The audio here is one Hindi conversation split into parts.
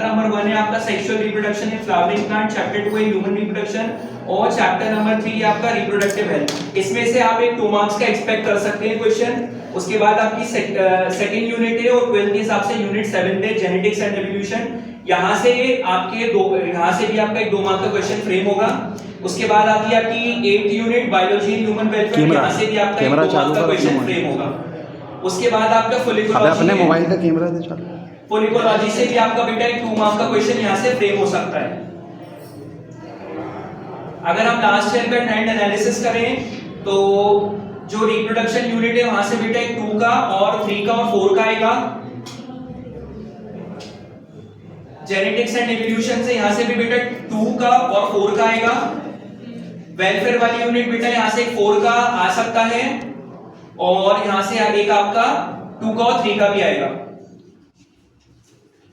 चैप्टर नंबर 1 है आपका sexual reproduction in flowering plant, chapter 2 है ह्यूमन रिप्रोडक्शन और चैप्टर नंबर 3 आपका रिप्रोडक्टिव हेल्थ। इसमें से आप एक 2 मार्क्स का एक्सपेक्ट कर सकते हैं क्वेश्चन। उसके बाद आपकी सेकंड यूनिट है और 12 के हिसाब से यूनिट 7 है जेनेटिक्स एंड एवोल्यूशन। यहां से आपके यहां से भी आपका एक 2 मार्क का क्वेश्चन फ्रेम होगा। उसके बाद आती है आपकी 8th unit biology and human welfare, यहां से भी आपका एक 2 मार्क का क्वेश्चन फ्रेम होगा। उसके बाद आपका फोलिकोलॉजी, अपने मोबाइल का कैमरा दे चल, फोलिकोलॉजी से भी आपका बेटा एक 2 मार्क का क्वेश्चन यहां से फ्रेम हो सकता है। अगर हम लास्ट ईयर का ट्रेंड एनालिसिस करें तो जो रिप्रोडक्शन यूनिट है वहां से बेटा एक 2 का और 3 का और 4 का आएगा। जेनेटिक्स एंड एवोल्यूशन से यहां से भी बेटा 2 का और 4 का आएगा। वेलफेयर वाली यूनिट बेटा यहां से 4 का आ सकता है और यहां से एक आपका 2 का और 3 का भी आएगा।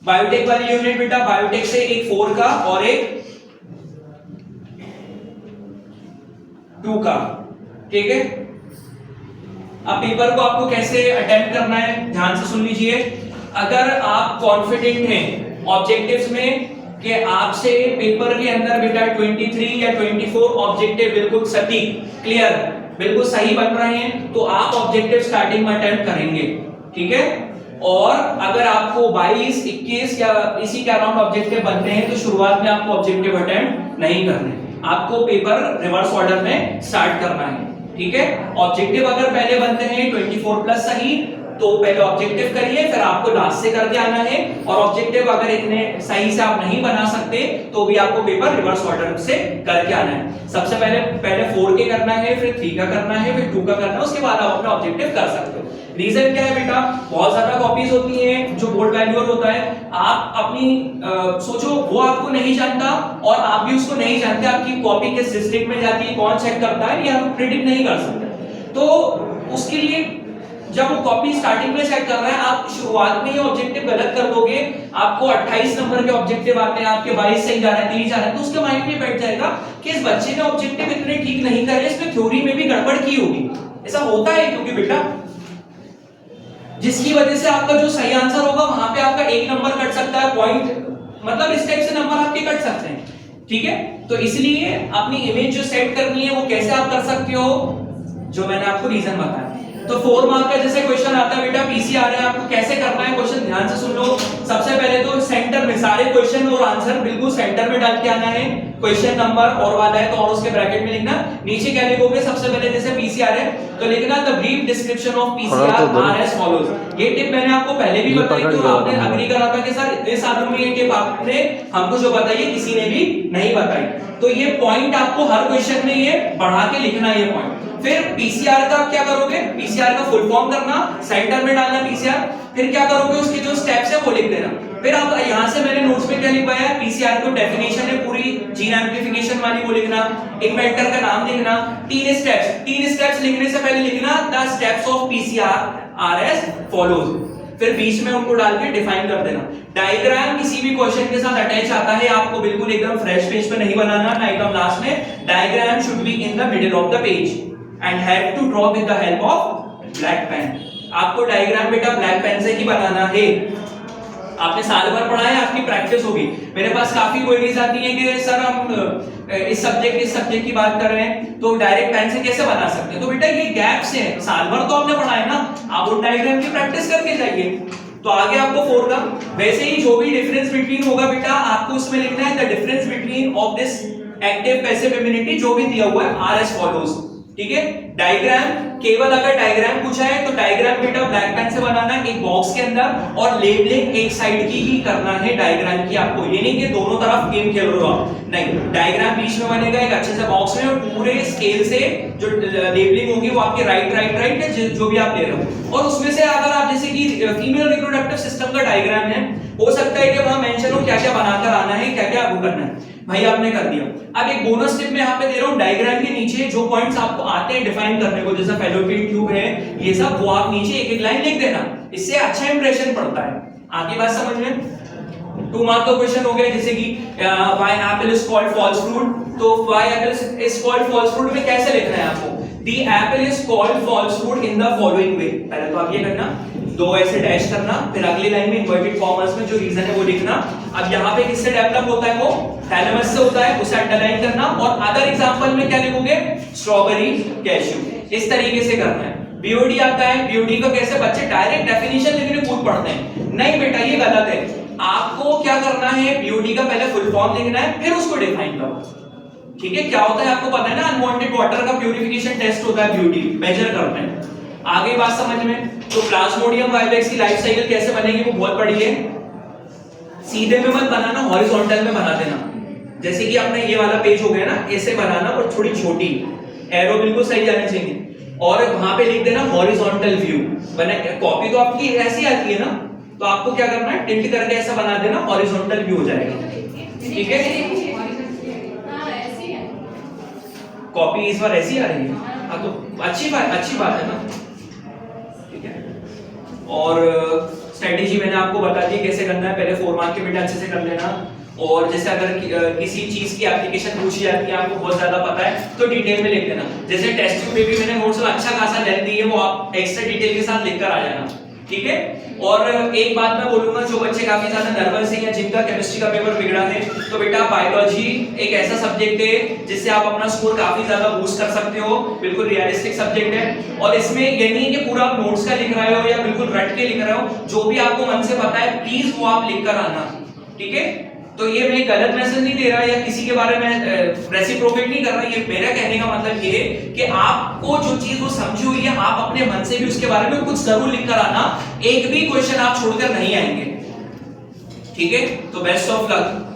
बायोटेक वाली यूनिट बेटा बायोटेक से एक 4 का और एक 2 का, ठीक है। अब पेपर को आपको कैसे अटेम्प्ट करना है ध्यान से सुन लीजिए। अगर आप कॉन्फिडेंट हैं ऑब्जेक्टिव्स में कि आपसे पेपर के अंदर बेटा 23 या 24 ऑब्जेक्टिव बिल्कुल सटीक क्लियर बिल्कुल सही बन रहे हैं तो आप ऑब्जेक्टिव स्टार्टिंग में अटेम्प्ट करेंगे, ठीक है। और अगर आपको 22, 21 या इसी के अराउंड ऑब्जेक्टिव बनते हैं तो शुरुआत में आपको ऑब्जेक्टिव अटेम्प्ट नहीं करने, आपको पेपर रिवर्स ऑर्डर में स्टार्ट करना है, ठीक है। ऑब्जेक्टिव अगर पहले बनते हैं 24 प्लस सही तो पहले ऑब्जेक्टिव करिए, फिर आपको लास्ट से करके आना है। और ऑब्जेक्टिव अगर इतने सही से आप नहीं बना सकते तो भी आपको पेपर रिवर्स ऑर्डर से करके आना है। सबसे पहले 4 के करना है, फिर 3 का करना है, फिर 2 का करना है, उसके बाद आप अपना ऑब्जेक्टिव कर सकते हो। रीजन क्या है बेटा, बहुत ज्यादा कॉपीज होती हैं, जो बोर्ड वैल्यूअर होता है आप अपनी सोचो वो आपको नहीं जानता और आप भी उसको नहीं जानते, आपकी कॉपी किस डिस्ट्रिक्ट में जाती है, कौन चेक करता है, ये हम प्रेडिक्ट नहीं कर सकते। तो उसके लिए जब वो कॉपी स्टार्टिंग में चेक कर रहा है, आप शुरुआत में ये ऑब्जेक्टिव गलत कर दोगे, आपको 28 नंबर के ऑब्जेक्टिव आते हैं, आपके 22 सही जा रहे हैं, 30 जा रहे हैं, तो उसके माइंड में बैठ जाएगा कि इस बच्चे ने ऑब्जेक्टिव इतने ठीक नहीं करे, इसमें थ्योरी में भी गड़बड़ की होगी। ऐसा होता है क्योंकि बेटा जिसकी वजह से आपका जो सही आंसर होगा वहां पे आपका 1 नंबर कट सकता है, पॉइंट मतलब इस टाइप से नंबर आपके कट सकते हैं, ठीक है। तो इसलिए अपनी इमेज जो सेट करनी है वो कैसे आप कर सकते हो, जो मैंने आपको रीजन बताया। तो 4 मार्क का जैसे क्वेश्चन आता है बेटा पीसीआर है, आपको कैसे करना है क्वेश्चन ध्यान से सुन लो। सबसे पहले तो सेंटर में सारे क्वेश्चन और आंसर बिल्कुल सेंटर में डाल के आना है, क्वेश्चन नंबर और वाला है तो और उसके ब्रैकेट में लिखना। नीचे क्या लिखोगे, सबसे पहले जैसे पीसीआर है तो लिखना the brief description of PCR are as follows. ये टिप मैंने आपको पहले भी बताई तो आपने अग्री करा था कि सर इतने सालों में ये टिप आपने हमको जो बताई है किसी ने भी नहीं बताई। तो ये पॉइंट आपको हर क्वेश्चन में ये बढ़ा के लिखना है ये पॉइंट। फिर पीसीआर का क्या करोगे, पीसीआर का फुल फॉर्म करना, सेंटर में डालना पीसीआर, फिर क्या करोगे उसके जो स्टेप्स है वो लिख देना। फिर आप यहां से मैंने नोट्स में क्या लिखवाया है, पीसीआर को डेफिनेशन है पूरी जीन एम्प्लीफिकेशन वाली वो लिखना, इन्वेंटर का नाम लिखना, 3 स्टेप्स लिखने से पहले लिखना the steps of PCR are as follows, फिर बीच में उनको डाल के डिफाइन कर देना। डायग्राम किसी भी क्वेश्चन के साथ अटैच आता है, आपको बिल्कुल एकदम फ्रेश पेज पे नहीं बनाना, ना एकदम लास्ट में। Diagram should be in the middle of the page and have to draw with the help of black pen। आपको डायग्राम बेटा ब्लैक पेन से ही बनाना है। आपने साल भर पढ़ा है, आपकी प्रैक्टिस होगी। मेरे पास काफी क्वेरीज आती हैं कि सर हम इस सब्जेक्ट की बात कर रहे हैं तो डायरेक्ट पेन से कैसे बना सकते हैं। तो बेटा ये गैप्स हैं, साल भर तो आपने पढ़ा है ना, आप उस डायग्राम की प्रैक्टिस करके जाइए तो आगे आपको 4 का। वैसे ही जो भी डिफरेंस बिटवीन होगा बेटा आपको उसमें लिखना है the difference between of this active passive immunity, जो भी दिया हुआ है आर एज फॉलोज, ठीक है। डायग्राम केवल अगर डायग्राम पूछा है तो डायग्राम बेटा ब्लैक पेन से बनाना है एक बॉक्स के अंदर, और लेबलिंग एक साइड की ही करना है डायग्राम की आपको, ये नहीं कि दोनों तरफ गेम खेल रहे हो आप, नहीं। डायग्राम बीच में बनेगा एक अच्छे से बॉक्स में और पूरे स्केल से जो लेबलिंग होगी वो आपके राइट जो भी आप ले रहे हो। और उसमें से अगर आप जैसे कि फीमेल रिप्रोडक्टिव सिस्टम का डायग्राम है, हो सकता है कि वहां मेंशन हो क्या क्या बनाकर आना है, क्या क्या वो करना है, भाई आपने कर दिया। अब एक बोनस टिप मैं यहाँ पे दे रहा हूँ, डायग्राम के नीचे जो पॉइंट्स आपको आते हैं डिफाइन करने को, जैसा फेलोपियन ट्यूब है ये सब, वो आप नीचे एक एक लाइन लिख देना, इससे अच्छा इंप्रेशन पड़ता है। आगे बात समझ में। 2 मार्क का क्वेश्चन हो गया जैसे कि why apple is called false fruit, तो why apple is called false fruit में कैसे लिखना है आपको, the apple is called false fruit in the following way. पहले तो आप ये करना दो ऐसे डैश करना, फिर अगली लाइन में इन्वर्टेड कॉमर्स में जो रीजन है वो लिखना। अब यहाँ पे किससे डेवलप होता है, वो थैलेमस से होता है, उसे अंडरलाइन करना। और अदर एग्जांपल में क्या लिखोगे, स्ट्रॉबेरी, कैश्यू, इस तरीके से करना है। बीओडी आता है, बीओडी को कैसे बच्चे डायरेक्ट डेफिनेशन लिखने कूद पड़ते हैं, नहीं बेटा ये गलत है। आपको क्या करना है, बीओडी का पहले फुल फॉर्म लिखना है, फिर उसको डिफाइन करो। ठीक है, क्या होता है आपको पता है ना, अनवांटेड वाटर का प्यूरिफिकेशन टेस्ट होता है, बीओडी मेजर करते हैं। आगे बात समझ में, तो प्लाज्मोडियम वाइवेक्स की लाइफ साइकिल कैसे बनेगी वो बहुत बड़ी है। सीधे में मत बनाना, हॉरिजॉन्टल में बना देना। जैसे कि आपने ये वाला पेज हो गया ना, ऐसे बनाना और थोड़ी छोटी, एरो बिल्कुल सही जानी चाहिए, और वहां पे लिख देना हॉरिजॉन्टल व्यू। बने कॉपी तो आपकी ऐसी आती है ना, तो आपको क्या करना है, टिल्ट करके ऐसा बना देना, हॉरिजॉन्टल व्यू हो जाएगा। ठीक है, कॉपी इस बार ऐसी आ रही है, हाँ तो अच्छी बात है ना। ठीक है, और स्ट्रेटेजी मैंने आपको बता दी कैसे करना है, पहले 4 मार्क के बेटा अच्छे से कर लेना। और जैसे अगर किसी चीज की एप्लीकेशन पूछी जाती है, आपको बहुत ज्यादा पता है तो डिटेल में लिख देना। जैसे टेस्ट ट्यूब पे भी मैंने नोट्स में अच्छा खासा लेंथ दी है, वो आप एक्स्ट्रा डिटेल के साथ लिख कर आ जाना। ठीक है, और एक बात मैं बोलूंगा, जो बच्चे काफी ज्यादा नर्वस हैं या जिनका केमिस्ट्री का पेपर बिगड़ा है, तो बेटा बायोलॉजी एक ऐसा सब्जेक्ट है जिससे आप अपना स्कोर काफी ज्यादा बूस्ट कर सकते हो। बिल्कुल रियलिस्टिक सब्जेक्ट है, और इसमें ये नहीं कि पूरा आप नोट्स का लिख रहे हो या बिल्कुल रट के लिख रहे हो, जो भी आपको मन से पता है प्लीज वो आप लिख कर आना। ठीक है, तो ये मैं गलत मैसेज नहीं दे रहा या किसी के बारे में रेसिप्रोकेट नहीं कर रहा, ये मेरा कहने का मतलब ये है कि आपको जो चीज वो समझी हुई है, आप अपने मन से भी उसके बारे में कुछ जरूर लिख कर आना, एक भी क्वेश्चन आप छोड़कर नहीं आएंगे। ठीक है, तो बेस्ट ऑफ लक।